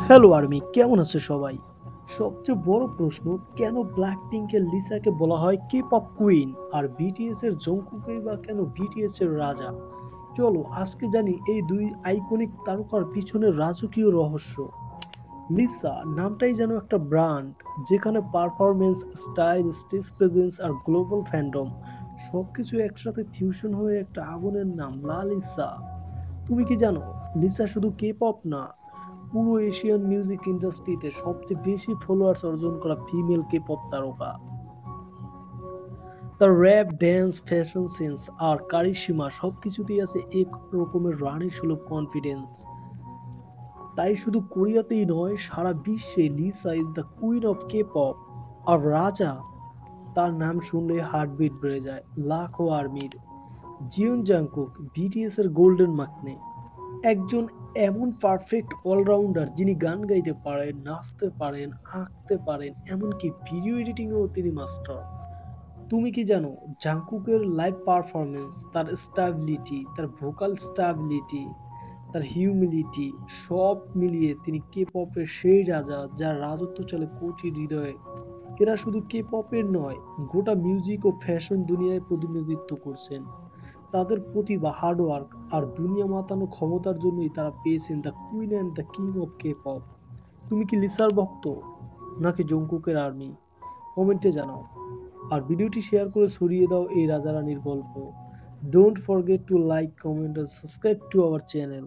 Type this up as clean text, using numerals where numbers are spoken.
Hello army, কেমন আছে সবাই? সবচেয়ে বড় প্রশ্ন, কেন ব্ল্যাক পিঙ্কের লিসাকে বলা হয় কে পপ কুইন আর বিটিএস এর জংকুকই বা কেন বিটিএস এর রাজা? চলো আজকে জানি এই দুই আইকনিক তারকার পিছনের রাজকীয় রহস্য। লিসা নামটাই যেন একটা ব্র্যান্ড, যেখানে পারফরমেন্স, স্টাইল, স্টেজ প্রেজেন্স আর গ্লোবাল ফ্যান্ডম সবকিছু একসাথে ফিউশন হয়ে একটা আগুনের নাম, লা লিসা। তুমি কি জানো, লিসা শুধু কে পপ না, পুরো এশিয়ান মিউজিক ইন্ডাস্ট্রিতে সবচেয়ে বেশি ফলোয়ার্স অর্জন করা ফিমেল কে পপ তারকা। তার র‍্যাপ, ড্যান্স, ফ্যাশন সেন্স আর কারিশমা সবকিছুতেই আছে এক রকমের রানী সুলভ কনফিডেন্স। তাই শুধু কোরিয়াতেই নয়, সারা বিশ্বে Lisa is the queen of K pop. আর রাজা, তার নাম শুনলে হার্টবিট বেড়ে যায়। লাখো আর্মির জিয়ন জাংকুক, বিটিএস এর গোল্ডেন মাকনে, একজন এমন পারফেক্ট অলরাউন্ডার যিনি গান গাইতে পারেন, নাচতে পারেন, আঁকতে পারেন, এমনকি ভিডিও এডিটিংয়েও তিনি মাস্টার। তুমি কি জানো, জাংকুকের লাইভ পারফরমেন্স, তার স্টেবিলিটি, তার ভোকাল স্টেবিলিটি, তার হিউমিলিটি সব মিলিয়ে তিনি কে পপের সেই রাজা, যার রাজত্ব চলে কোটি হৃদয়ে। এরা শুধু কে পপের নয়, গোটা মিউজিক ও ফ্যাশন দুনিয়ায় প্রতিনিধিত্ব করছেন। তাদের প্রতিভা, হার্ডওয়ার্ক আর দুনিয়া মাতানো ক্ষমতার জন্যই তারা পেয়েছেন the queen and the king of K pop. তুমি কি লিসার ভক্ত নাকি জংকুকের আর্মি? কমেন্টে জানাও। আর ভিডিওটি শেয়ার করে ছড়িয়ে দাও এই রাজা রানীর গল্প। Don't forget to like, comment and subscribe to our channel.